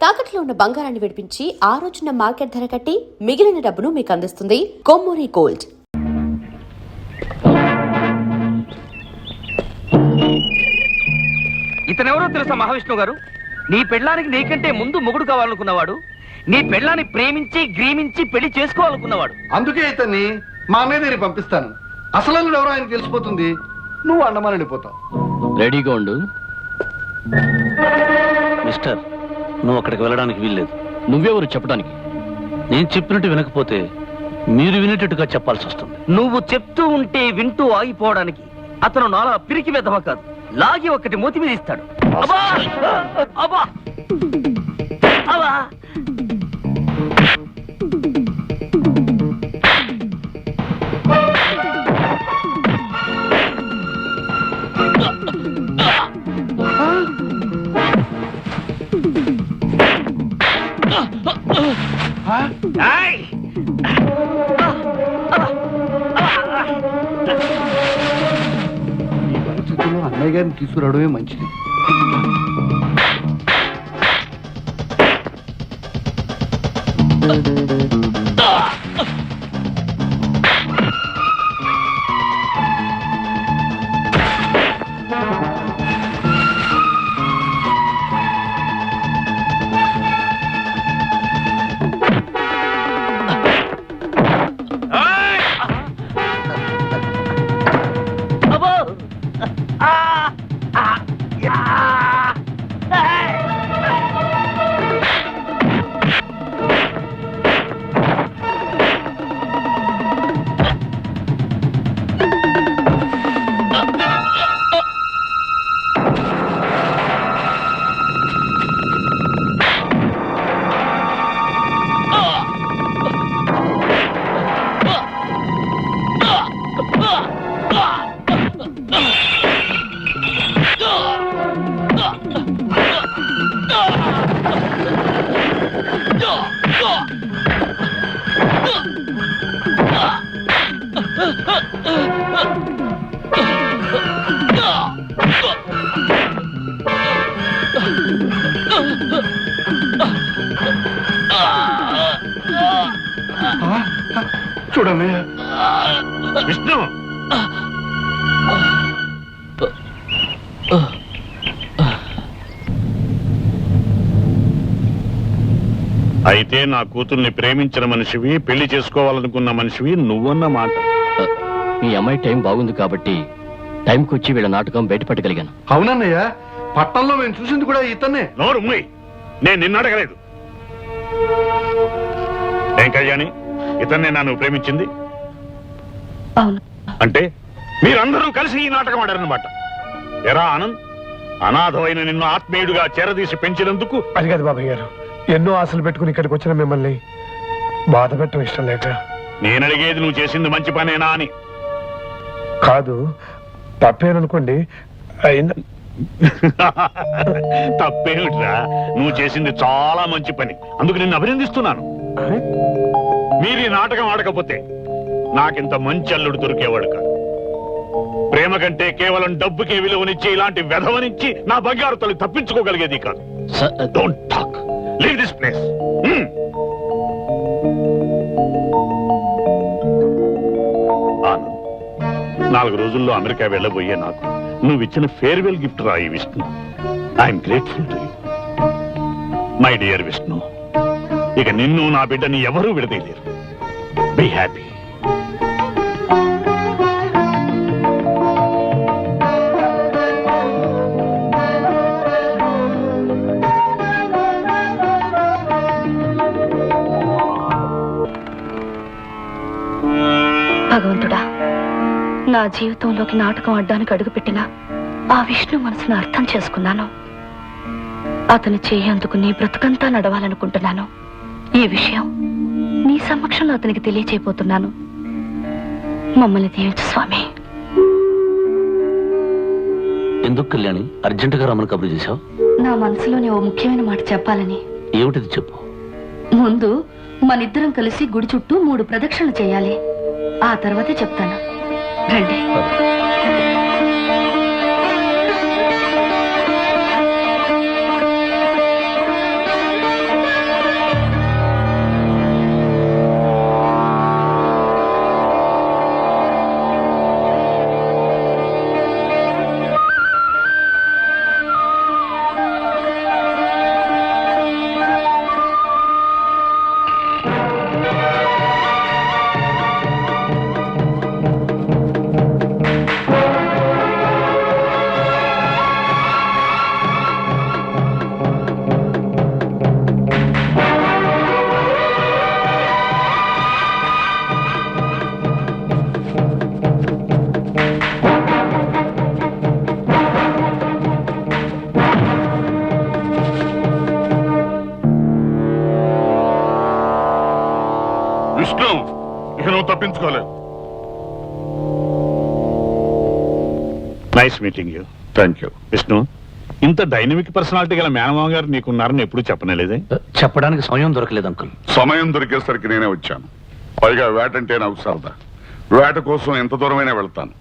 తాకట్లో ఉన్న బంగారాన్ని విడిపించి ఆ రోజున మార్కెట్ ధర కట్టి మిగిలిన డబ్బును మీకు అందిస్తుంది కొమ్మూరి గోల్డ్. ఇతనెవరో తెలుసా మహావిష్ణువు గారు? నీ పెళ్ళానికి నీకంటే ముందు మొగుడు కావాలనుకున్నవాడు, నీ పెళ్ళాన్ని ప్రేమించి గ్రీమించి పెళ్లి చేసుకోవాలనుకున్నవాడు. అందుకే ఇతన్ని మా మీద పంపిస్తాను. అసలు ఎవరో ఆయన తెలిసిపోతుంది, నువ్వు అండమాన్ వెళ్ళిపోతావు. రెడీగా ఉండు మిస్టర్. నువ్వు అక్కడికి వెళ్ళడానికి వీల్లేదు. నువ్వెవరు చెప్పడానికి? నేను చెప్పినట్టు వినకపోతే మీరు వినేటట్టుగా చెప్పాల్సి వస్తుంది. నువ్వు చెప్తూ ఉంటే వింటూ ఆగిపోవడానికి అతను నాలా పిరికి వెధవ కాదు, లాగి ఒకటి మూతి మీద ఇస్తాడు. అబ్బా అబ్బా అబ్బా. ఈ పరిస్థితుల్లో అన్నయ్య గారిని తీసుకురావడమే మంచిది. చూడన్నయ్య, విష్ణు అయితే నా కూతుర్ని ప్రేమించిన మనిషివి, పెళ్లి చేసుకోవాలనుకున్న మనిషివి నువ్వన్న మాట. మీ అమ్మాయి టైం బాగుంది కాబట్టి టైంకి వచ్చి వీళ్ళ నాటకం బయటపడగలిగాను. అవునన్నయ్య, పట్టణంలో మేము చూసింది కూడా ఇతన్నే. నోరు మూయ్, నేను నిన్ను అడగలేదు. ఏం కళ్యాణి, ఇతన్నే నన్ను ప్రేమించింది అంటే మీరందరూ కలిసి ఈ నాటకం ఆడారన్నమాట. ఎరా ఆనంద్, అనాథమైన నిన్ను ఆత్మీయుడిగా చేరదీసి పెంచినందుకు. అది కాదు బాబాయ్ గారు, ఎన్నో ఆశలు పెట్టుకుని ఇక్కడికి వచ్చిన మిమ్మల్ని బాధ పెట్టడం ఇష్టం లేక. నేను అడిగేది నువ్వు చేసింది మంచి పనేనా అని. కాదు, తప్పేననుకోండి. తప్పేమిట్రా, నువ్వు చేసింది చాలా మంచి పని, అందుకు నిన్ను అభినందిస్తున్నాను. మీరు ఈ నాటకం ఆడకపోతే నాకింత మంచి అల్లుడు దొరికేవాడు కాదు. ప్రేమ కంటే కేవలం డబ్బుకే విలువనిచ్చి ఇలాంటి వెధవనిచ్చి నా బంగారు తల్లి తప్పించుకోగలిగేది కాదు. Don't talk, leave this place. Anand, 4 రోజుల్లో అమెరికా వెళ్ళబోయే నాకు నువ్వు ఇచ్చిన ఫేర్వెల్ గిఫ్ట్ రా ఈ Vishnu. I'm grateful to you my dear Vishnu. ఇక నిన్ను నా బిడ్డని ఎవరూ విడదీయలేరు. Be happy. భగవంతుడా, నా జీవితంలోకి నాటకం ఆడడానికి అడుగుపెట్టిన ఆ విష్ణు మనసును అర్థం చేసుకున్నాను. అతను చేయందుకు నీ బ్రతుకంతా నడవాలనుకుంటున్నాను. ఈ విషయం నీ సమక్షంలో అతనికి తెలియచేయబోతున్నాను. మమ్మల్ని దీవించు స్వామి. ఎందుకు కళ్యాణి అర్జెంటుగా రమ్మని కబురు చేశావు? నా మనసులోని ఓ ముఖ్యమైన మాట చెప్పాలని. ఏమిటిది చెప్పు. ముందు మనిద్దరం కలిసి గుడి చుట్టూ 3 ప్రదక్షిణలు చేయాలి. ఆ తర్వాతే చెప్తాను. రండి. విష్ణు, ఇక నువ్వు తప్పించుకోలేవు. Nice meeting you. Thank you. Vishnu, ఇంత డైనమిక్ పర్సనాలిటీ గల మేనమామ గారు నీకున్నారని ఎప్పుడు చెప్పనేలేదే? చెప్పడానికి సమయం దొరకలేదు అంకుల్. సమయం దొరికేసరికి నేనే వచ్చాను. పైగా వేటంటే నాకు సరదా. వేట కోసం ఎంత దూరమైనా వెళ్తాను.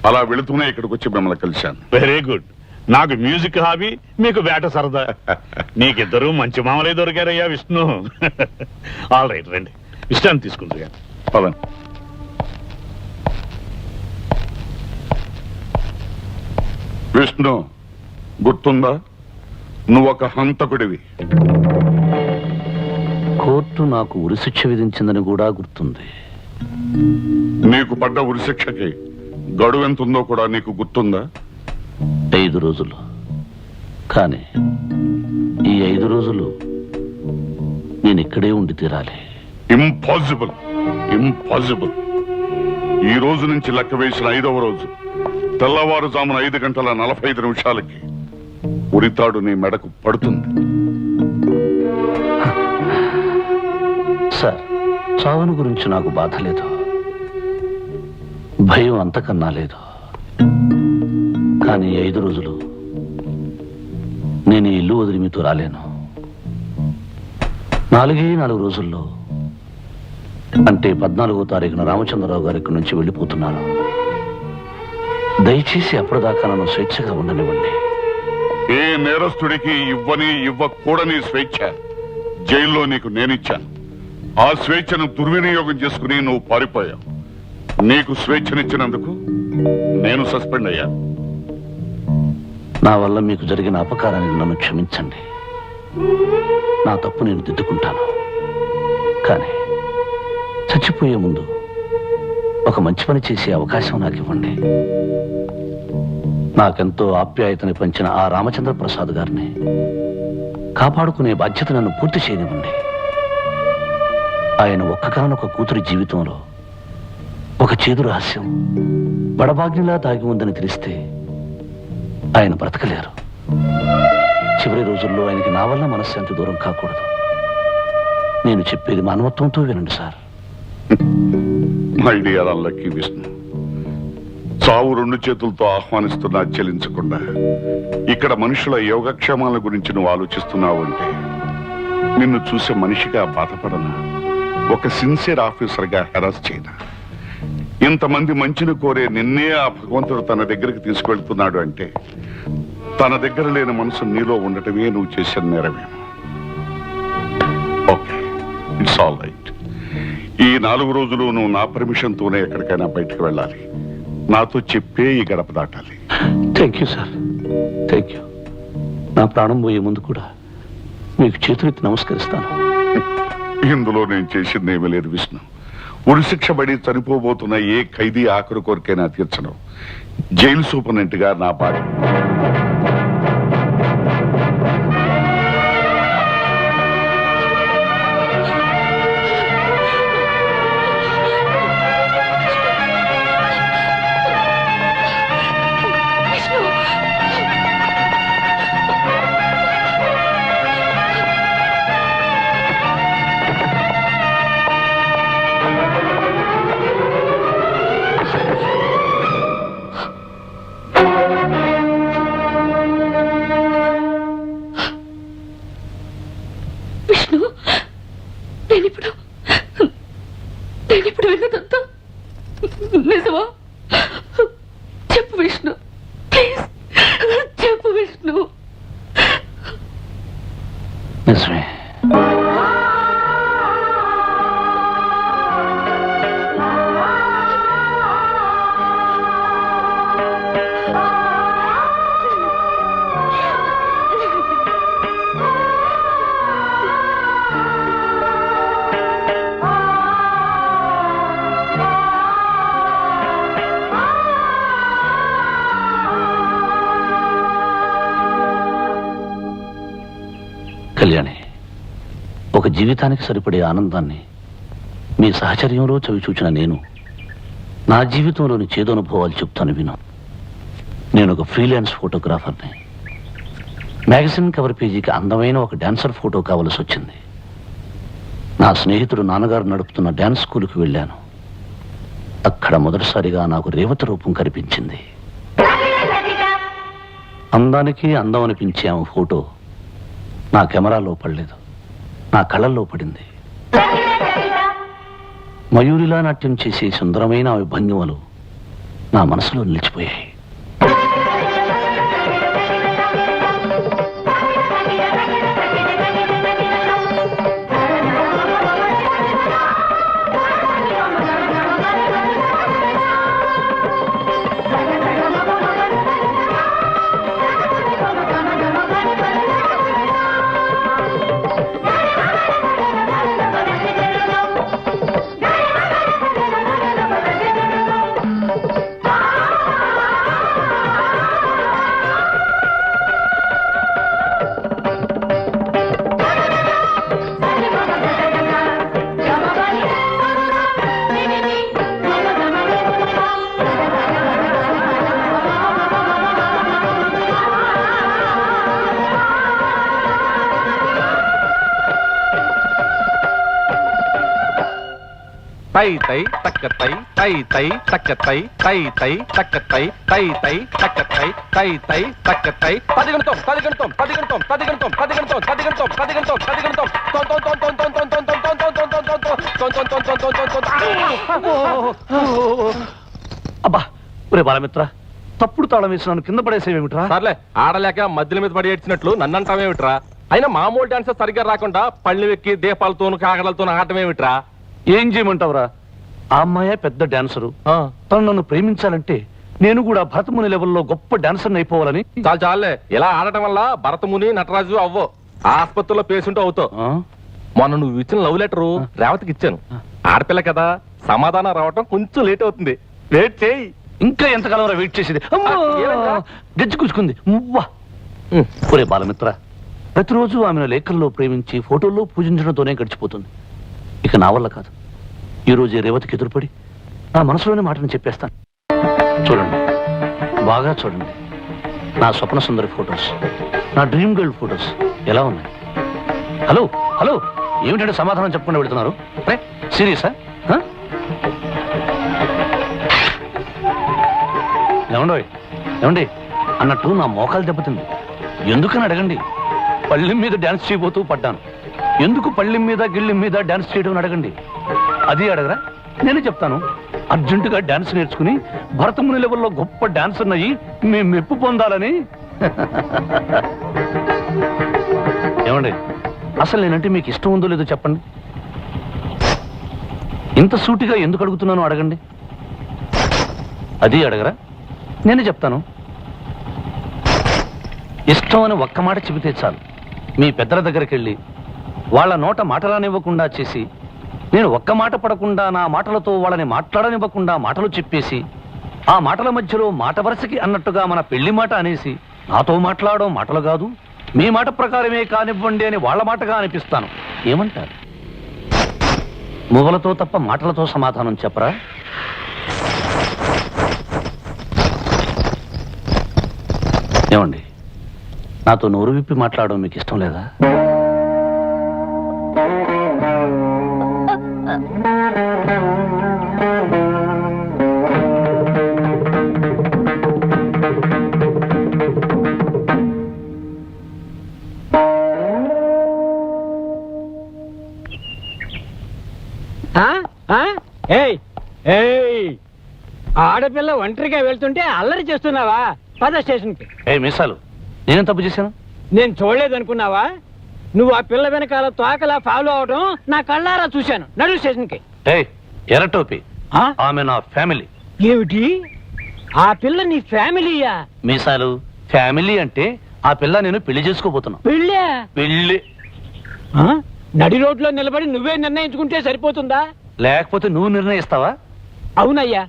అలా వెళుతూనే ఇక్కడికి వచ్చి మిమ్మల్ని కలిశాను. Very good. నాకు మ్యూజిక్ హాబీ, మీకు వేట సరదా. నీకిద్దరూ మంచి మామలే దొరికారయ్యా విష్ణు. ఆల్ రైట్, రండి విశ్రాంతి తీసుకుంటుగా. పదండి. విష్ణు, గుర్తుందా? నువ్వొక హంతకుడివి. కోర్టు నాకు ఉరిశిక్ష విధించిందని కూడా గుర్తుంది. నీకు పడ్డ ఉరిశిక్షకి గడువు ఎంత ఉందో కూడా నీకు గుర్తుందా? 5 రోజులు. కానీ ఈ 5 రోజులు నేను ఇక్కడే ఉండి తీరాలి. Impossible, impossible. ఈ రోజు నుంచి లెక్క వేసిన 5వ రోజు తెల్లవారుజామున 5:45 ఉరితాడు నీ మెడకు పడుతుంది. సార్, చావును గురించి నాకు బాధ లేదు, భయం అంతకన్నా లేదు. కానీ 5 రోజులు నేను ఈ ఇల్లు వదిలి మీతో రాలేను. 4 రోజుల్లో, అంటే 14వ తారీఖున రామచంద్రరావు గారి ఇక్కడి నుంచి వెళ్ళిపోతున్నాను. దయచేసి అప్పటిదాకా నన్ను స్వేచ్ఛగా ఉండనివ్వండి. ఏ నేరస్తుడికి ఇవ్వకూడని స్వేచ్ఛ జైల్లో నీకు నేనిచ్చాను. ఆ స్వేచ్ఛను దుర్వినియోగం చేసుకుని నువ్వు పారిపోయావు. నీకు స్వేచ్ఛనిచ్చినందుకు నేను సస్పెండ్ అయ్యాను. నా వల్ల మీకు జరిగిన అపకారానికి నన్ను క్షమించండి. నా తప్పు నేను దిద్దుకుంటాను. కానీ చచ్చిపోయే ముందు ఒక మంచి పని చేసే అవకాశం నాకు ఇవ్వండి. నాకెంతో ఆప్యాయతని పంచిన ఆ రామచంద్ర ప్రసాద్ గారిని కాపాడుకునే బాధ్యత నన్ను పూర్తి చేయనివ్వండి. ఆయన ఒక్కగానొక కూతురి జీవితంలో ఒక చేదు రహస్యం బడబాగ్నిలా దాగి ఉందని తెలిస్తే ఆయన బ్రతకలేరు. చివరి రోజుల్లో ఆయనకి నా వల్ల మనశ్శాంతి దూరం కాకూడదు. నేను చెప్పేది మానవత్వంతో వినండి sir. My dear unlucky Vishnu, చావు 2 చేతులతో ఆహ్వానిస్తున్నా చెల్లించకుండా ఇక్కడ మనుషుల యోగక్షేమాల గురించి నువ్వు ఆలోచిస్తున్నావు అంటే నిన్ను చూసే మనిషిగా బాధపడనా? ఒక సిన్సియర్ ఆఫీసర్గా హెరాస్ చేయనా? ఇంతమంది మంచిని కోరే నిన్నే ఆ భగవంతుడు తన దగ్గరికి తీసుకెళ్తున్నాడు అంటే తన దగ్గర లేని మనసు నీలో ఉండటమే నువ్వు చేసిన నేరమేమో. Okay, it's all right. ఈ 4 రోజులు నువ్వు నా పర్మిషన్తోనే ఎక్కడికైనా బయటకు వెళ్ళాలి. నాతో చెప్పే ఈ గడప దాటాలి. Thank you sir, thank you. నా ప్రాణం పోయే ముందు కూడా మీకు చేతులెత్తి నమస్కరిస్తాను. ఇందులో నేను చేసిందేమీ లేదు విష్ణు. ఉరిశిక్ష పడి చనిపోబోతున్న ఏ ఖైదీ ఆఖరి కోరికైనా తీర్చను. జైలు సూపరింటెండెంట్ గా నా బాధ్యత. నేనిప్పుడు విన్నదంతా నిజమా? చెప్పు విష్ణు, ప్లీజ్ చెప్పు విష్ణు. నిజమే. కళ్యాణి, ఒక జీవితానికి సరిపడే ఆనందాన్ని మీ సహచర్యంలో చవిచూచిన నేను నా జీవితంలోని చేదనుభవాలు చెప్తాను విను. నేను ఒక ఫ్రీలాన్స్ ఫోటోగ్రాఫర్ని. మ్యాగజైన్ కవర్ పేజీకి అందమైన ఒక డాన్సర్ ఫోటో కావలసి వచ్చింది. నా స్నేహితుడు నాన్నగారు నడుపుతున్న డ్యాన్స్ స్కూల్కి వెళ్ళాను. అక్కడ మొదటిసారిగా నాకు రేవతి రూపం కనిపించింది. అందానికి అందం అనిపించే ఆమె ఫోటో నా కెమెరాలో పడలేదు, నా కళ్ళల్లో పడింది. మయూరిలా నాట్యం చేసే సుందరమైన ఆమె భంగిమలు నా మనసులో నిలిచిపోయాయి. తై తై తక్కతై తై తై తక్కతై తై తై తక్కతై తై తై తక్కతై తై తై తక్కతై పదిగంటం పదిగంటం పదిగంటం పదిగంటం పదిగంటం పదిగంటం పదిగంటం పదిగంటం తొం తొం తొం తొం తొం తొం తొం తొం తొం తొం తొం తొం తొం తొం తొం తొం. అబ్బా ఒరే బాలమిత్ర, తప్పుడు తాళం వేసినాను, కింద పడేసేవేమిట్రా? సర్లే, ఆడలేక మధ్యల మీద పడి ఏడ్చినట్లు నన్ను అంటావేమిట్రా? అయినా మామూలు డాన్స్ సరిగ్గా రాకుండా పళ్ళు ఎక్కి దీపాలతోను కాగడలతోను ఆడటమేమిట్రా? ఏం చేయమంటావురా? ఆ అమ్మాయే పెద్ద డాన్సరు. తను నన్ను ప్రేమించాలంటే నేను కూడా భరతముని లెవెల్లో గొప్ప డాన్సర్ అయిపోవాలని. చాలు చాలే, ఇలా ఆడటం వల్ల భరతముని నటరాజు అవ్వో, ఆసుపత్రిలో పేషెంట్ అవుతావు. మొన్న నువ్వు ఇచ్చిన లవ్ లెటరు రేవతికి ఇచ్చాను. ఆడపిల్ల కదా, సమాధానం రావటం కొంచెం లేట్ అవుతుంది. వెయిట్ చేయి. ఇంకా ఎంతకాలం వెయిట్ చేసేది? గజ్జి కూచుకుంది మువ్వా. ఒరే బాలమిత్ర, ప్రతిరోజు ఆమెను లేఖల్లో ప్రేమించి ఫోటోల్లో పూజించడంతోనే గడిచిపోతుంది. ఇక నా వల్ల కాదు. ఈ రోజు రేవతికి ఎదురుపడి నా మనసులోని మాటను చెప్పేస్తాను. చూడండి, బాగా చూడండి. నా స్వప్న సుందరి ఫొటోస్, నా డ్రీమ్ గర్ల్ ఫొటోస్ ఎలా ఉన్నాయి? హలో హలో, ఏమిటంటే సమాధానం చెప్పకుండా వెళుతున్నారు? సీరియసా? ఏమండి అన్నట్టు నా మోకాలు దెబ్బతింది. ఎందుకని అడగండి. పళ్ళెం మీద డాన్స్ చేయబోతూ పడ్డాను. ఎందుకు పళ్ళెం మీద గిళ్ళెం మీద డాన్స్ చేయడం అడగండి. అది అడగరా? నేనే చెప్తాను. అర్జెంటుగా డాన్స్ నేర్చుకుని భరతముని లెవెల్లో గొప్ప డాన్సర్ అయ్యి మేము మెప్పు పొందాలని. ఏమండి, అసలు నేనంటే మీకు ఇష్టం ఉందో లేదో చెప్పండి. ఇంత సూటిగా ఎందుకు అడుగుతున్నానో అడగండి. అది అడగరా? నేనే చెప్తాను. ఇష్టం అని ఒక్క మాట చెబితే చాలు, మీ పెద్దల దగ్గరికి వెళ్ళి వాళ్ళ నోట మాటలానివ్వకుండా చేసి, నేను ఒక్క మాట పడకుండా నా మాటలతో వాళ్ళని మాట్లాడనివ్వకుండా మాటలు చెప్పేసి, ఆ మాటల మధ్యలో మాట వరసకి అన్నట్టుగా మన పెళ్లి మాట అనేసి, నాతో మాట్లాడడం మాటలు కాదు, మీ మాట ప్రకారమే కానివ్వండి అని వాళ్ళ మాటగా అనిపిస్తాను. ఏమంటారు? మువ్వలతో తప్ప మాటలతో సమాధానం చెప్పరా? ఏమండి, నాతో నోరు విప్పి మాట్లాడడం మీకు ఇష్టం లేదా? ఆడపిల్ల ఒంటరిగా వెళ్తుంటే అల్లరి చేస్తున్నావా? పద స్టేషన్ కి. మీసాలు, నేనేం తప్పు చేశాను? నేను చూడలేదనుకున్నావా? నువ్వు ఆ పిల్ల వెనకాల తోకలా ఫాలో అవడం నా కళ్ళారా చూశాను. నడు స్టేషన్ కి. ఎర్రటోపి, ఆమె నా ఫ్యామిలీ. ఏమిటి? ఆ పిల్ల నీ ఫ్యామిలీయా? మీసాలు, ఫ్యామిలీ అంటే ఆ పిల్ల నేను పెళ్లి చేసుకోబోతున్నా. పెళ్ళా? పెళ్లి. నడి రోడ్లో నిలబడి నువ్వే నిర్ణయించుకుంటే సరిపోతుందా? లేకపోతే నువ్వు నిర్ణయిస్తావా? అవునయ్యా,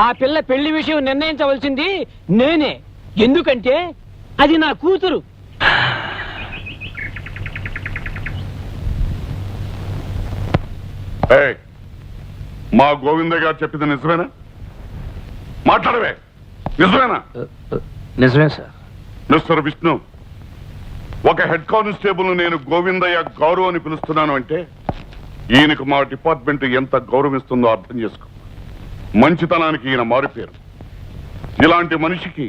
ఆ పిల్ల పెళ్లి విషయం నిర్ణయించవలసింది నేనే. ఎందుకంటే అది నా కూతురు. మా గోవింద గారు చెప్పింది నిజమేనా? మాట్లాడవే, నిజమేనా? నిజమే సార్. మిస్టర్ విష్ణు, ఒక హెడ్ కానిస్టేబుల్ నేను గోవిందయ్య గారు అని పిలుస్తున్నాను అంటే ఈయనకు మా డిపార్ట్మెంట్ ఎంత గౌరవిస్తుందో అర్థం చేసుకో. మంచితనానికి ఈయన మారిపోయారు. ఇలాంటి మనిషికి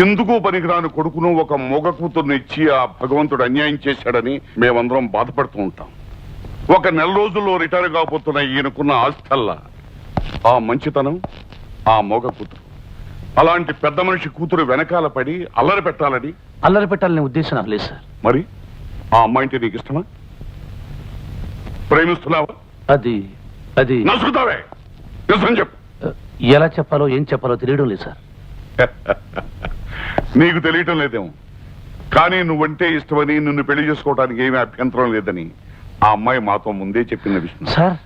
ఎందుకు పనికిరాని కొడుకును ఒక మొగ కూతుర్ని ఇచ్చి ఆ భగవంతుడు అన్యాయం చేశాడని మేమందరం బాధపడుతూ ఉంటాం. ఒక నెల రోజుల్లో రిటైర్ కాబోతున్న ఈయనకున్న ఆస్థల్లా ఆ మంచితనం, ఆ మొగ కూతురు. అలాంటి పెద్ద మనిషి కూతురు వెనకాల పడి అల్లరి పెట్టాలని అల్లరి పెట్టాలనే ఉద్దేశం నాకు లేదు సార్. మరి ఆ అమ్మాయింటే నీకు ఇష్టమా? ప్రేమిస్తున్నావా? అది అది నసుకుతావే, నిజం చెప్పు. ఎలా చెప్పాలో ఏం చెప్పాలో తెలియడం లేదు సార్. నీకు తెలియటం లేదేమో, కానీ నువ్వంటే ఇష్టమని నిన్ను పెళ్లి చేసుకోవడానికి ఏమీ అభ్యంతరం లేదని ఆ అమ్మాయి మాతో ముందే చెప్పింది విష్ణు. సార్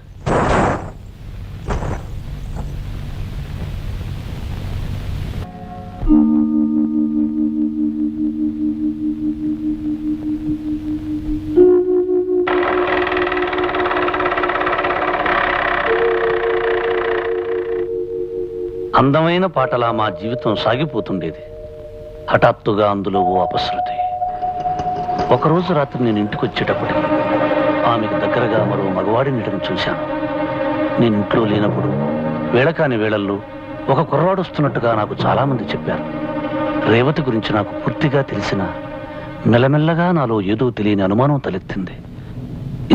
అందమైన పాటలా మా జీవితం సాగిపోతుండేది. హఠాత్తుగా అందులో ఓ అపశృతి. ఒకరోజు రాత్రి నేను ఇంటికి వచ్చేటప్పటికి ఆమెకు దగ్గరగా మరో మగవాడిని చూశాను. నేను ఇంట్లో లేనప్పుడు వేళకాని వేళల్లో ఒక కుర్రవాడు వస్తున్నట్టుగా నాకు చాలా మంది చెప్పారు. రేవతి గురించి నాకు పూర్తిగా తెలిసిన మెల్లమెల్లగా నాలో ఏదో తెలియని అనుమానం తలెత్తింది.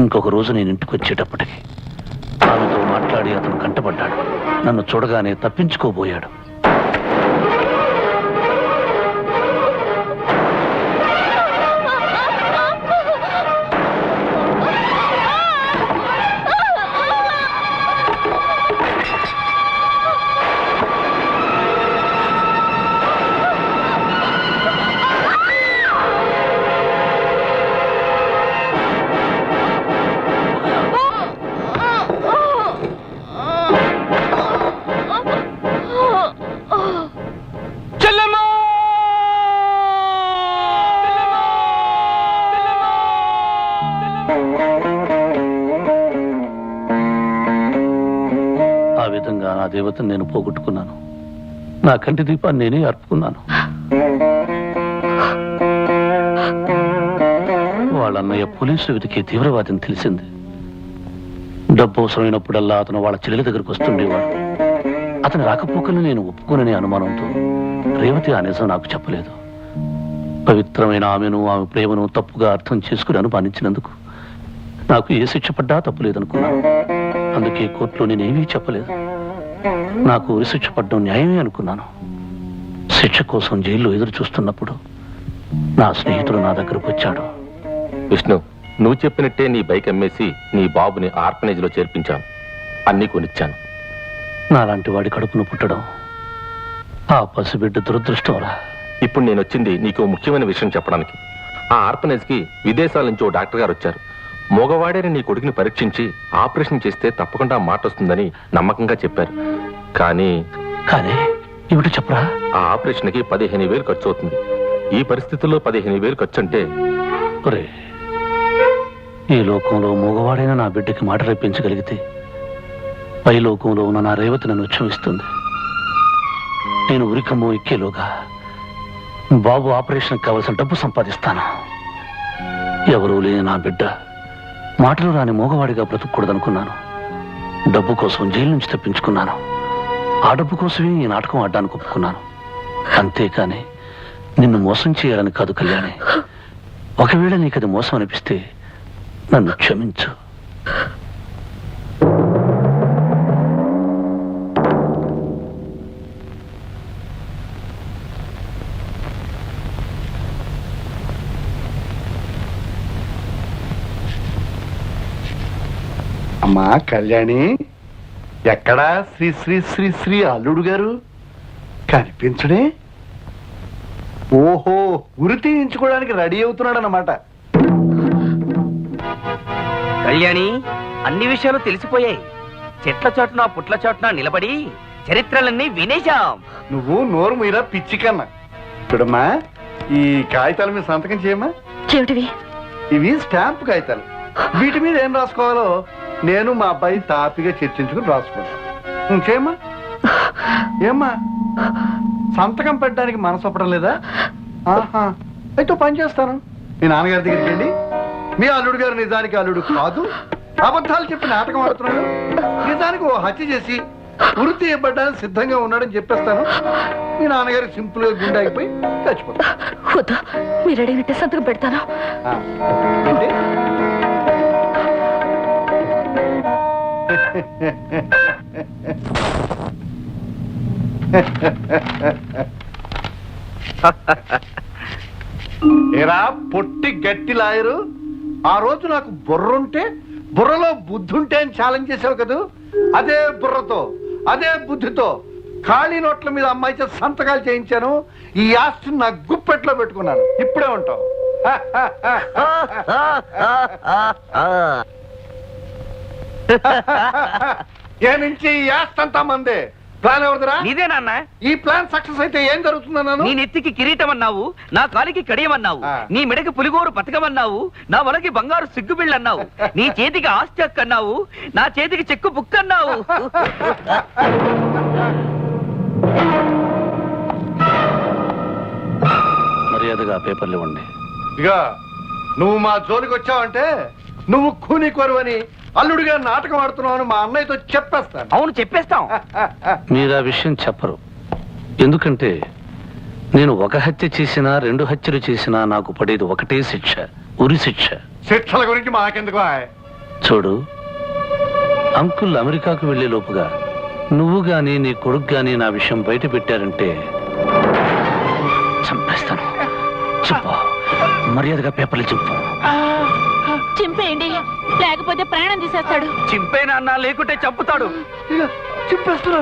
ఇంకొక రోజు నేను ఇంటికి వచ్చేటప్పటికి ఆమెతో మాట్లాడి అతను కంటపడ్డాడు. నన్ను చూడగానే తప్పించుకోబోయాడు. ఆ విధంగా నా దేవతను నేను పోగొట్టుకున్నాను. నా కంటి దీపాన్ని నేనే అర్పుకున్నాను. వాళ్ళన్నయ్య పోలీసు వెతికే తీవ్రవాదిని తెలిసింది. డబ్బు అవసరమైనప్పుడల్లా అతను వాళ్ళ చెల్లెల దగ్గరకు వస్తుండేవాడు. అతని రాకపోకలను నేను ఒప్పుకోననే అనుమానంతో రేవతి ఆ నిజం నాకు చెప్పలేదు. పవిత్రమైన ఆమెను, ఆమె ప్రేమను తప్పుగా అర్థం చేసుకుని అనుమానించినందుకు నాకు ఏ శిక్ష పడ్డా తప్పులేదనుకున్నాను. అందుకే కోర్టులో నేనేమీ చెప్పలేదు. నాకు ఉరిశిక్ష పడ్డం న్యాయమే అనుకున్నాను. శిక్ష కోసం జైల్లో ఎదురు చూస్తున్నప్పుడు నా స్నేహితుడు నా దగ్గరకు వచ్చాడు. విష్ణు, నువ్వు చెప్పినట్టే నీ బైక్ అమ్మేసి నీ బాబుని ఆర్ఫనేజ్ లో చేర్పించాను. అన్ని కొనిచ్చాను. నాలాంటి వాడి కడుపును పుట్టడం ఆ పసిబిడ్డ దురదృష్టంరా. ఇప్పుడు నేను వచ్చింది నీకు ముఖ్యమైన విషయం చెప్పడానికి. ఆ ఆర్ఫనేజ్ కి విదేశాల నుంచి ఓ డాక్టర్ గారు వచ్చారు. మగవాడేని నీ కొడుకుని పరీక్షించి ఆపరేషన్ చేస్తే తప్పకుండా మాట వస్తుందని నమ్మకంగా చెప్పారు. కానీ ఏమిటో చెప్పరా? ఆ ఆపరేషన్ కి 15,000 ఖర్చు అవుతుంది. ఈ పరిస్థితుల్లో 15,000 ఖర్చు అంటే ఈ లోకంలో మగవాడైనా నా బిడ్డకి మాట రేపించగలిగితే పై లోకంలో ఉన్న నా రేవతి నన్ను క్షమిస్తుంది. నేను ఉరికమ్మో ఎక్కేలోగా బాబు ఆపరేషన్కి కావలసిన డబ్బు సంపాదిస్తాను. ఎవరూ లేని నా బిడ్డ మాటలు రాని మోగవాడిగా బ్రతుకూడదనుకున్నాను. డబ్బు కోసం జైలు నుంచి తప్పించుకున్నాను. ఆ డబ్బు కోసమే ఈ నాటకం ఆడడానికి ఒప్పుకున్నాను. అంతేకాని నిన్ను మోసం చేయాలని కాదు కళ్యాణి. ఒకవేళ నీకది మోసం అనిపిస్తే నన్ను క్షమించు. అమ్మా కళ్యాణి, ఎక్కడా శ్రీ శ్రీ శ్రీ శ్రీ అల్లుడు గారు కనిపించడే? ఓహో, ఉరి తీయించుకోవడానికి రెడీ అవుతున్నాడు అన్నమాట. కళ్యాణి, అన్ని విషయాలు తెలిసిపోయాయి. చెట్ల చాటున పుట్ల చాటున నిలబడి చరిత్రలన్నీ వినేశాం. నువ్వు నోరు మీరా పిచ్చి కన్నా. చూడమ్మా, ఈ కాగితాల మీద సంతకం చేయమ్మా. ఇవి స్టాంప్ కాగితాలు. వీటి మీద ఏం రాసుకోవాలో నేను మా అబ్బాయి తాపిగా చర్చించుకుని రాసుకుంటాను. చేయమ్మా. ఏమ్మా, సంతకం పెట్టడానికి మనసు ఒప్పడం లేదా? ఆహా, అయితే పని చేస్తాను. మీ నాన్నగారి దగ్గరికి వెళ్ళి మీ అల్లుడు గారు నిజానికి అల్లుడు కాదు, అబద్ధాలు చెప్పి నాటకం ఆడుతున్నాడు. నిజానికి ఓ హత్య చేసి ఉరి తీయబడ్డానికి సిద్ధంగా ఉన్నాడని చెప్పేస్తాను. మీ నాన్నగారు సింపుల్ గా గుండె ఆగిపోయి చచ్చిపోతాడు. వద్దు, మీరు అడిగినట్టే సంతకం పెడతాను. ఏంటి? ఏరా పొట్టి గట్టి లాయరు, ఆ రోజు నాకు బుర్రుంటే బుర్రలో బుద్ధి ఉంటే అని ఛాలెంజ్ చేసావు కదా. అదే బుర్రతో అదే బుద్ధితో ఖాళీ నోట్ల మీద అమ్మాయి చేత సంతకాలు చేయించాను. ఈ ఆస్తిని నా గుప్పెట్లో పెట్టుకున్నాను. ఇప్పుడే ఉంటావు. ఏ నుంచి ఈ ఆస్తి అంతా మందే. ప్లాన్ ఎవరిదిరా? నీదే నాన్న. ఈ ప్లాన్ సక్సెస్ అయితే ఏం జరుగుతుందన్నాను? నీ నెత్తికి కిరీటం అన్నావు, నా కాలికి కడియమన్నావు, నీ మెడకి పులిగోరు పథకమన్నావు, నా వలకి బంగారు సిగ్గుబిళ్ళు అన్నావు, నీ చేతికి ఆస్తి హక్కు అన్నావు, నా చేతికి చెక్కు బుక్ అన్నావు. మర్యాదగా పేపర్లు ఇవ్వండి. ఇక నువ్వు మా జోలికి వచ్చావంటే నువ్వు కూని కొరువని అల్లుడిగా నాటకం ఆడుతున్నావు అని మా అన్నయ్యతో చెప్పేస్తాను. అవును, చెప్పేస్తాం. మీరు ఆ విషయం చెప్పరు. ఎందుకంటే నేను ఒక హత్య చేసినా 2 హత్యలు చేసినా నాకు పడేది ఒకటే శిక్ష, ఉరి శిక్ష. శిక్షల గురించి మాకెందుకు? చూడు, అంకుల్ అమెరికాకు వెళ్లే లోపుగా నువ్వు గాని నీ కొడుకు గాని నా విషయం బయట పెట్టారంటే చంపేస్తాను. చెప్పు, మర్యాదగా పేపర్లు చెప్పు. చింపేయండి, లేకపోతే ప్రాణం తీసేస్తాడు. చింపే నాన్న, లేకుంటే చంపుతాడు. చెప్పేస్తున్నా.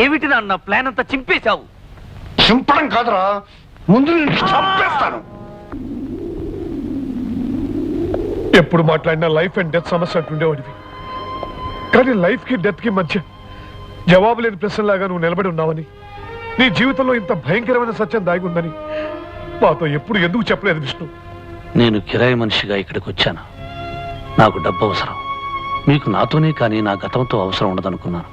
ఏమిటి నాన్న ప్లాన్ అంతా చింపేశావు? చింపడం కాదురా, ముందు నేను చంపేస్తాను. ఎప్పుడు మాట్లాడినా లైఫ్ అండ్ డెత్ సమస్య అంటుండేవాడివి. కానీ లైఫ్ కి డెత్ కి మధ్య జవాబు లేని ప్రశ్నలాగా నువ్వు నిలబడి ఉన్నావని, నీ జీవితంలో ఇంత భయంకరమైన సత్యం దాగి ఉందని మాతో ఎప్పుడు ఎందుకు చెప్పలేదు విష్ణు? నేను కిరాయి మనిషిగా ఇక్కడికి వచ్చాను. నాకు డబ్బు అవసరం. మీకు నాతోనే కానీ నా గతంతో అవసరం ఉండదనుకున్నాను.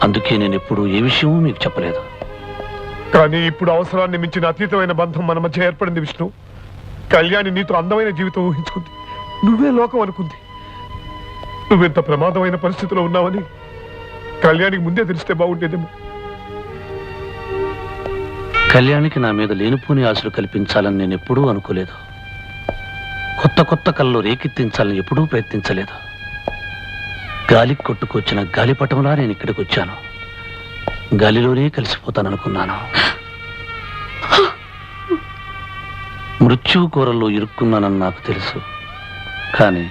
అందుకే నేను ఎప్పుడు ఏ విషయమూ మీకు చెప్పలేదు. కానీ ఇప్పుడు అవసరాన్ని మించిన అతీతమైన బంధం మన మధ్య ఏర్పడింది విష్ణు. కళ్యాణి నీతో అందమైన జీవితం ఊహించుకుంది, నువ్వే లోకం అనుకుంది. నువ్వెంత ప్రమాదమైన పరిస్థితిలో ఉన్నావని కళ్యాణికి ముందే తెలిస్తే బాగుండేదేమో. కళ్యాణికి నా మీద లేనిపోని ఆశలు కల్పించాలని నేను ఎప్పుడూ అనుకోలేదు. కొత్త కొత్త కళ్ళు రేకెత్తించాలని ఎప్పుడూ ప్రయత్నించలేదు. గాలికి కొట్టుకొచ్చిన గాలిపటంలా నేను ఇక్కడికి వచ్చాను. గాలిలోనే కలిసిపోతాననుకున్నాను. మృత్యు కూరల్లో ఇరుక్కున్నానని నాకు తెలుసు. కానీ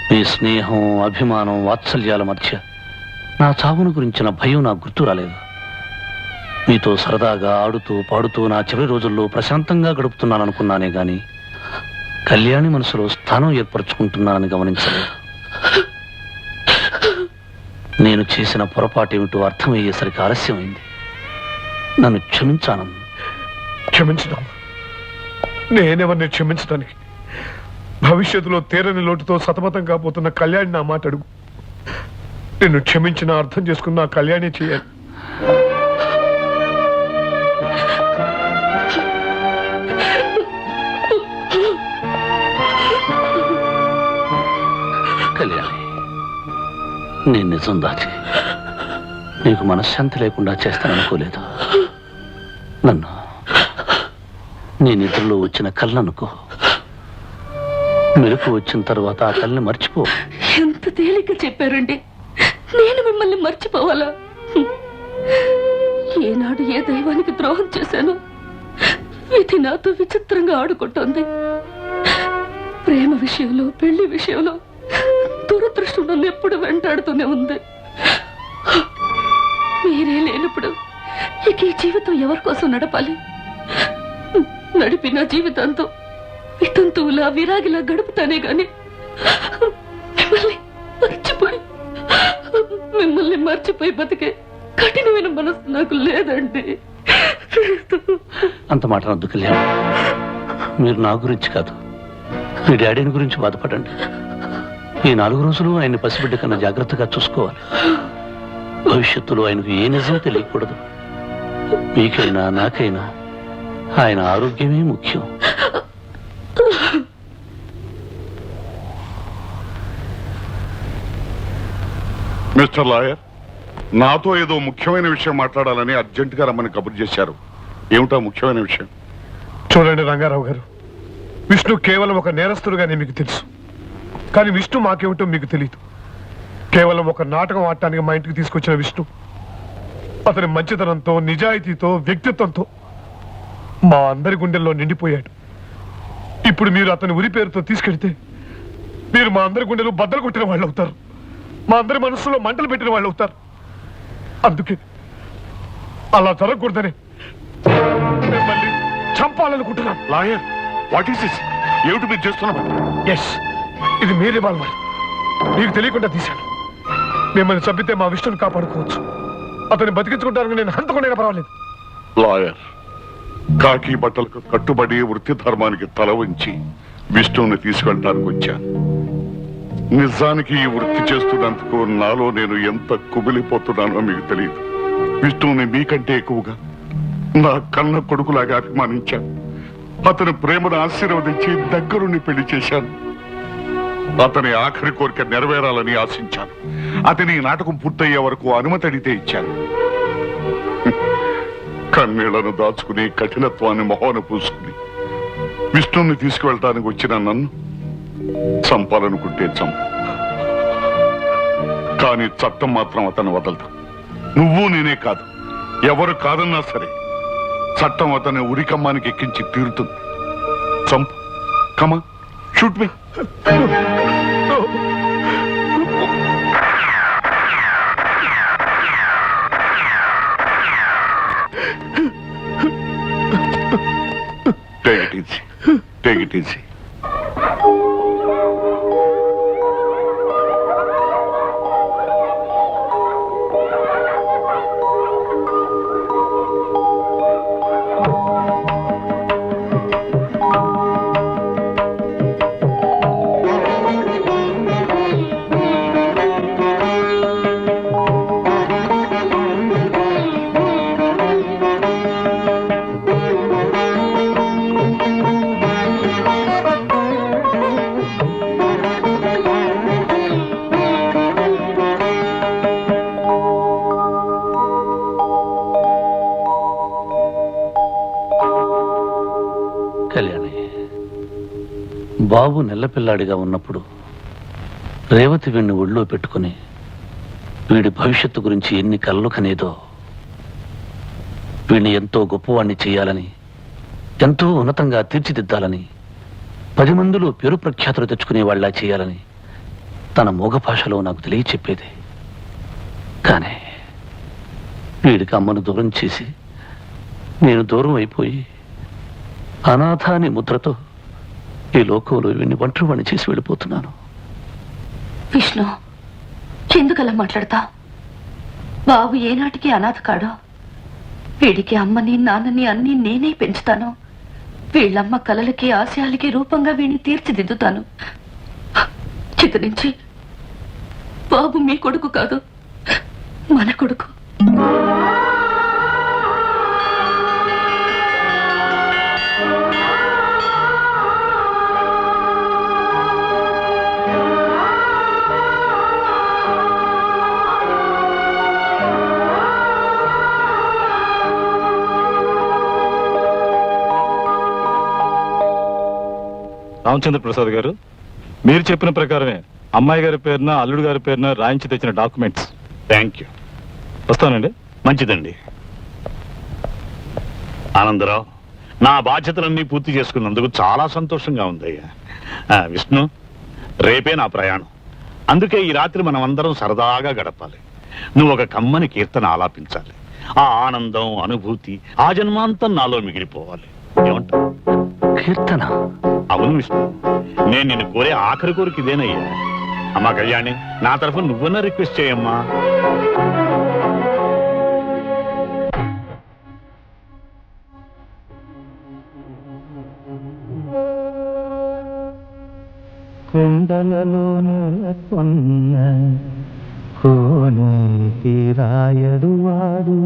మీ స్నేహం, అభిమానం, వాత్సల్యాల మధ్య నా చావును గురించిన భయం నాకు గుర్తు రాలేదు. మీతో సరదాగా ఆడుతూ పాడుతూ నా చివరి రోజుల్లో ప్రశాంతంగా గడుపుతున్నాననుకున్నానే గాని కళ్యాణి మనసులో స్థానం ఏర్పరచుకుంటున్నానని గమనించలేదు. నేను చేసిన పొరపాటేమిటో అర్థమయ్యేసరికి ఆలస్యమైంది. నన్ను క్షమించాను. క్షమించడం? నేనెవరిని క్షమించడానికి? భవిష్యత్తులో తీరని లోటుతో సతమతం కాబోతున్న కళ్యాణి నా మాట అడుగు. నిన్ను క్షమించిన అర్థం చేసుకున్న కళ్యాణి చేయాలి. కళ్యాణి, నేను నిజం దాచి నీకు మనశ్శాంతి లేకుండా చేస్తాననుకోలేదు. నన్ను నీ నిద్రలో వచ్చిన కళ్ళనుకో. మెలకు వచ్చిన తర్వాత ఆ కళ్ళని మర్చిపో. ఎంత తేలిక చెప్పారండి. నేను మిమ్మల్ని మర్చిపోవాలా? ఏనాడు ఏ దైవానికి ద్రోహం చేశాను? విధి నాతో విచిత్రంగా ఆడుకుంటోంది. ప్రేమ విషయంలో, పెళ్లి విషయంలో దురదృష్టం నన్ను ఎప్పుడు వెంటాడుతూనే ఉంది. మీరే లేనప్పుడు ఇక ఈ జీవితం ఎవరి కోసం నడపాలి? నడిపిన జీవితంతో వితంతువులా విరాగిలా గడుపుతానే గాని మిమ్మల్ని మర్చిపోయి బతికే కఠినమైన మనసు నాకు లేదండి. అంత మాట వద్దు కళ్యాణ్. మీరు నా గురించి కాదు, మీ డాడీని గురించి బాధపడండి. ఈ 4 రోజులు ఆయన్ని పసిబిడ్డ కన్నా జాగ్రత్తగా చూసుకోవాలి. భవిష్యత్తులో ఆయనకు ఏ నిజం తెలియకూడదు. మీకైనా నాకైనా ఆయన ఆరోగ్యమే ముఖ్యం. మిస్టర్ లాయర్, నాతో ఏదో ముఖ్యమైన విషయం మాట్లాడాలని అర్జెంటుగా రమ్మని కబురు చేశారు. ఏమిటా ముఖ్యమైన విషయం? చూడండి రంగారావు గారు, విష్ణు కేవలం ఒక నేరస్తుడుగానే మీకు తెలుసు. కానీ విష్ణు మాకేమిటో మీకు తెలియదు. కేవలం ఒక నాటకం ఆడటానికి మా ఇంటికి తీసుకొచ్చిన విష్ణు అతని మంచితనంతో, నిజాయితీతో, వ్యక్తిత్వంతో మా అందరి గుండెల్లో నిండిపోయాడు. ఇప్పుడు మీరు అతని ఉరి పేరుతో తీసుకెడితే మీరు మా అందరి గుండెలు బద్దలు కొట్టిన వాళ్ళు అవుతారు. మా అందరి మనసులో మంటలు పెట్టిన వాళ్ళు అవుతారు. అందుకే అలా జరగకూడదని మిమ్మల్ని చంపాలనుకుంటున్నాను. Lawyer, what is this? ఏమిటి మీరు చేస్తున్నారు? ఎస్, ఇది మీ రివాల్వర్. మీకు తెలియకుండా తీశాను. మిమ్మల్ని చంపితే మా విష్ణుని కాపాడుకోవచ్చు. అతన్ని బతికించుకుంటానికి నేను హంతకుండా పర్వాలేదు. లాయర్, కాకి బట్టలకు కట్టుబడి వృత్తి ధర్మానికి తల వంచి విష్ణువుని తీసుకెళ్ళడానికి వచ్చాను. నిజానికి ఈ వృత్తి చేస్తున్నందుకు నాలో నేను ఎంత కుమిలిపోతున్నానో మీకు తెలియదు. విష్ణువుని మీకంటే ఎక్కువగా నా కన్న కొడుకులాగా అభిమానించాను. అతని ప్రేమను ఆశీర్వదించి దగ్గరుండి పెళ్లి చేశాను. అతని ఆఖరి కోరిక నెరవేరాలని ఆశించాను. అతని ఈ నాటకం పూర్తయ్యే వరకు అనుమతి అడిగితే ఇచ్చాను. కన్నీళ్లను దాచుకుని కఠినత్వాన్ని మొహాన పూసుకుని విష్ణువుని తీసుకువెళ్ళటానికి వచ్చిన నన్ను చంపాలనుకుంటే చంపు, కానీ చట్టం మాత్రం అతను వదలదు. నువ్వు నేనే కాదు, ఎవరు కాదన్నా సరే చట్టం అతని ఉరికమ్మానికి ఎక్కించి తీరుతుంది. చంపు, come on, shoot me. Take it easy. Take it easy. Kalyani, బాబు నెల్లపిల్లాడిగా ఉన్నప్పుడు రేవతి వీణ్ణి ఒళ్ళో పెట్టుకుని వీడి భవిష్యత్తు గురించి ఎన్ని కలలు కనేదో, వీణ్ణి ఎంతో గొప్పవాణ్ణి చేయాలని, ఎంతో ఉన్నతంగా తీర్చిదిద్దాలని, 10 మందిలో పేరు ప్రఖ్యాతులు తెచ్చుకునే వాళ్ళ చేయాలని తన మూగ భాషలో నాకు తెలియచెప్పేది. కానీ వీడికి అమ్మను దూరం చేసి నేను దూరం అయిపోయి అనాథ అనే ముద్రతో ఈ లోకంలో వీడిని ఒంటరివాణ్ణి చేసి వెళ్ళిపోతున్నాను. విష్ణు, ఎందుకలా మాట్లాడతా? బాబు ఏనాటికి అనాథ కాడో. వీడికి అమ్మని, నాన్నని అన్ని నేనే పెంచుతాను. వీళ్ళమ్మ కలలకి, ఆశయాలకి రూపంగా వీడిని తీర్చిదిద్దుతాను. చిత్తరించి బాబు మీ కొడుకు కాదు, మన కొడుకు. రామచంద్ర ప్రసాద్ గారు, మీరు చెప్పిన ప్రకారమే అమ్మాయి గారి పేరున, అల్లుడు గారి పేరున రాయించి తెచ్చిన డాక్యుమెంట్స్. Thank you. వస్తానండి. మంచిదండి. ఆనందరావు, నా బాధ్యతలన్నీ పూర్తి చేసుకున్నందుకు చాలా సంతోషంగా ఉందయ్యా. విష్ణు, రేపే నా ప్రయాణం. అందుకే ఈ రాత్రి మనం అందరం సరదాగా గడపాలి. నువ్వు ఒక కమ్మని కీర్తన ఆలాపించాలి. ఆ ఆనందం, అనుభూతి ఆ జన్మాంతం నాలో మిగిలిపోవాలి. ఏమంటావు? కీర్తన? అవును విష్ణు, నేను నిన్ను కోరే ఆఖరి కోరిక ఇదేనయ్యా. అమ్మా కళ్యాణి, నా తరఫున నువ్వన్నా రిక్వెస్ట్ చేయమ్మా. కుండలలోన కొన్న కోనే తీపి రాయడు వాడు.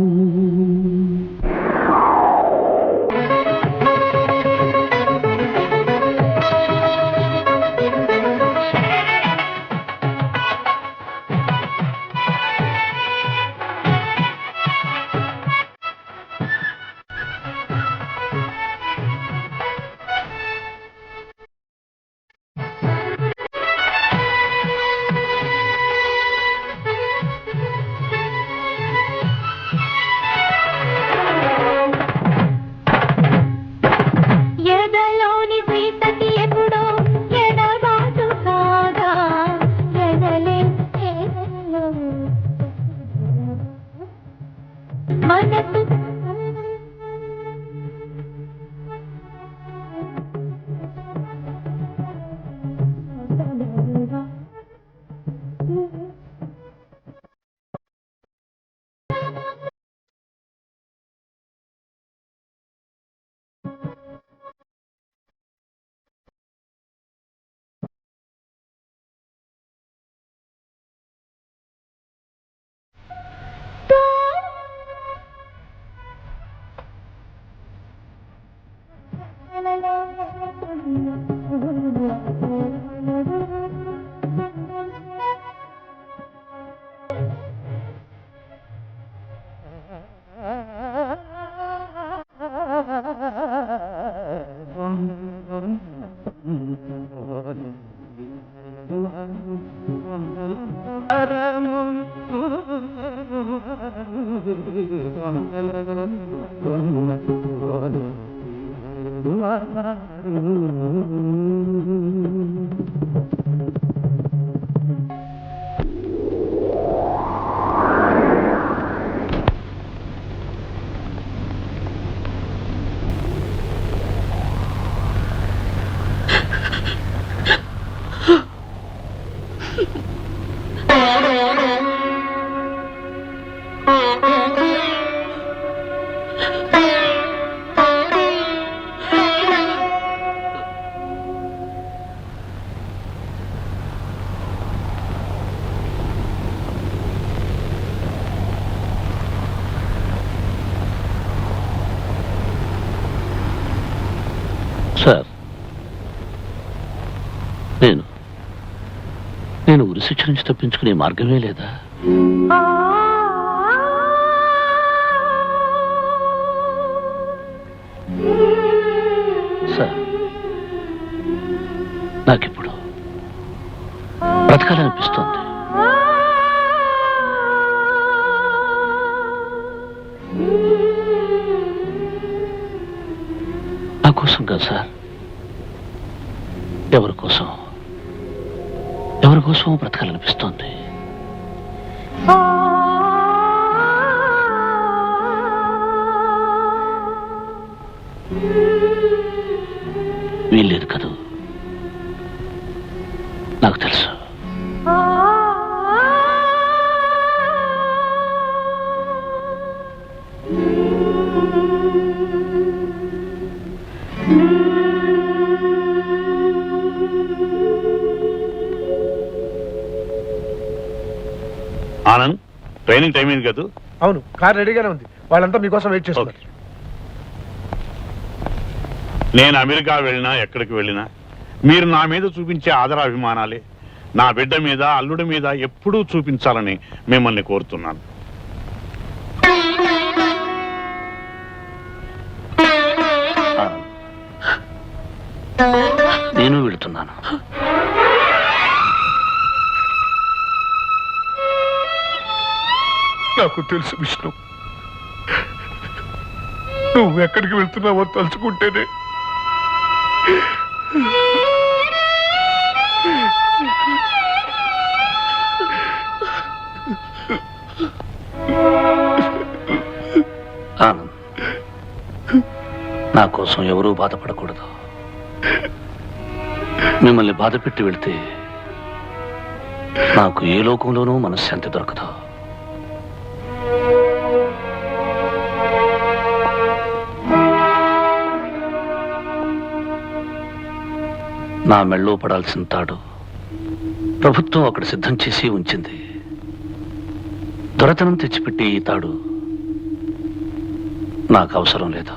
సార్, నేను ఉరిశిక్ష నుంచి తప్పించుకునే మార్గమే లేదా? సార్, నాకిప్పుడు బ్రతకాలనిపిస్తోంది. నా కోసం కాదు సార్, ఎవరి కోసం బ్రతకాలనిపిస్తోంది. వీల్లేదు కదూ, నాకు తెలుసు. ఆనంద్, ట్రైనింగ్ టైం ఏంది కదా? అవును, కార్ రెడీగానే ఉంది. వాళ్ళంతా మీకోసం వెయిట్ చేస్తున్నారు. నేను అమెరికా వెళ్ళినా ఎక్కడికి వెళ్ళినా మీరు నా మీద చూపించే ఆదరాభిమానాలే నా బిడ్డ మీద, అల్లుడి మీద ఎప్పుడూ చూపించాలని మిమ్మల్ని కోరుతున్నాను. నేను వెళుతున్నాను. నాకు తెలుసు విష్ణు, నువ్వు ఎక్కడికి వెళ్తున్నావో తలుచుకుంటేనే ఆనంద్, నా కోసం ఎవరూ బాధపడకూడదు. మిమ్మల్ని బాధ పెట్టి వెళ్తే నాకు ఏ లోకంలోనూ మనశ్శాంతి దొరకదు. నా మెళ్ళో పడాల్సిన తాడు ప్రభుత్వం అక్కడ సిద్ధం చేసి ఉంచింది. దొరతనం తెచ్చిపెట్టి ఈ తాడు నాకు అవసరం లేదు.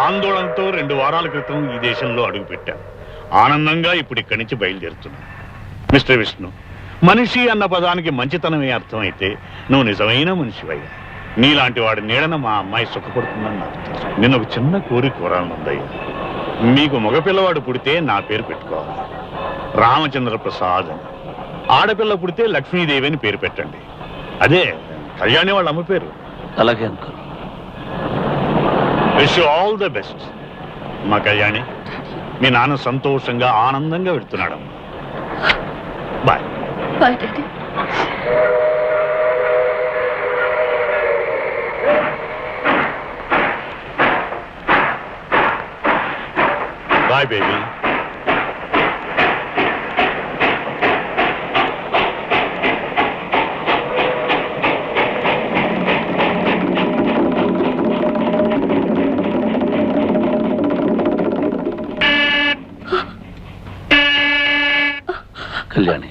ఆందోళనతో 2 వారాల క్రితం ఈ దేశంలో అడుగుపెట్టాను. ఆనందంగా ఇప్పుడు ఇక్కడి నుంచి బయలుదేరుతున్నాను. మిస్టర్ విష్ణు, మనిషి అన్న పదానికి మంచితనమే అర్థమైతే నువ్వు నిజమైన మనిషివయ్యా. నీలాంటి వాడి నీడన మా అమ్మాయి సుఖపడుతుందని నాకు తెలుసు. నిన్న ఒక చిన్న కోరిక కోరాలనుందయ్యా. మీకు మగపిల్లవాడు పుడితే నా పేరు పెట్టుకోవాలి, రామచంద్ర ప్రసాద్ అని. ఆడపిల్ల పుడితే లక్ష్మీదేవి అని పేరు పెట్టండి. అదే కళ్యాణి వాళ్ళ అమ్మ పేరు. అలాగే uncle. Wish you all the best. మా కళ్యాణి, మీ నాన్న సంతోషంగా ఆనందంగా వెళ్తున్నాడమ్మా. Bye. Bye daddy. Bye baby. Kalyani,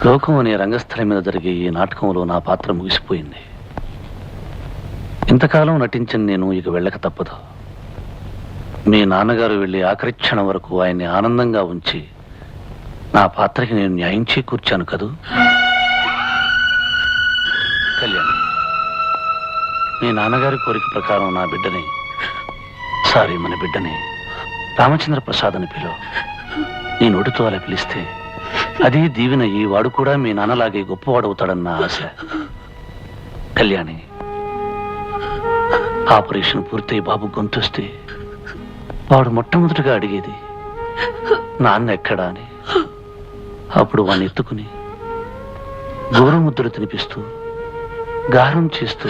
లోకం అనే రంగస్థలం మీద జరిగే ఈ నాటకంలో నా పాత్ర ముగిసిపోయింది. ఇంతకాలం నటించిన నేను ఇక వెళ్ళక తప్పదు. మీ నాన్నగారు వెళ్ళి ఆఖరి క్షణం వరకు ఆయన్ని ఆనందంగా ఉంచి నా పాత్రకి నేను న్యాయం చేకూర్చాను కదూ. కళ్యాణి, మీ నాన్నగారి కోరిక ప్రకారం నా బిడ్డని, మన బిడ్డని రామచంద్ర ప్రసాద్ అని పిలువ. నీ నోటితో అలా పిలిస్తే అది దీవెనయ్యి వాడు కూడా మీ నాన్నలాగే గొప్పవాడవుతాడన్న ఆశ. కళ్యాణి, ఆపరేషన్ పూర్తయి బాబు గొంతొస్తే వాడు మొట్టమొదటిగా అడిగేది నాన్న ఎక్కడా అని. అప్పుడు వాడిని ఎత్తుకుని గోరుముద్దలు తినిపిస్తూ గారం చేస్తూ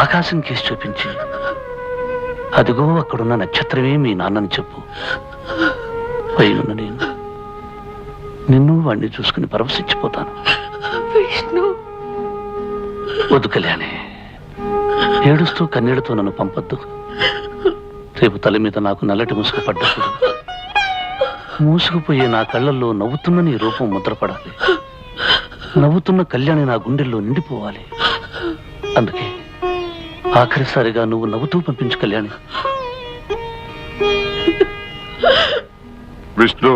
ఆకాశం కేసి చూపించి, అదిగో అక్కడున్న నక్షత్రమే మీ నాన్నని చెప్పు. పైనున్న నేను నిన్ను వాడిని చూసుకుని పరవశించిపోతాను. వద్దు కళ్యాణి, ఏడుస్తూ కన్నీళ్లతో నన్ను పంపొద్దు. రేపు తల మీద నాకు నల్లటి ముసుగు పడ్డప్పుడు మూసుకుపోయే నా కళ్ళల్లో నవ్వుతున్న నీ రూపం ముద్రపడాలి. నవ్వుతున్న కళ్యాణి నా గుండెల్లో నిండిపోవాలి. అందుకే ఆఖరిసారిగా నువ్వు నవ్వుతూ పంపించు కళ్యాణి. విష్ణు,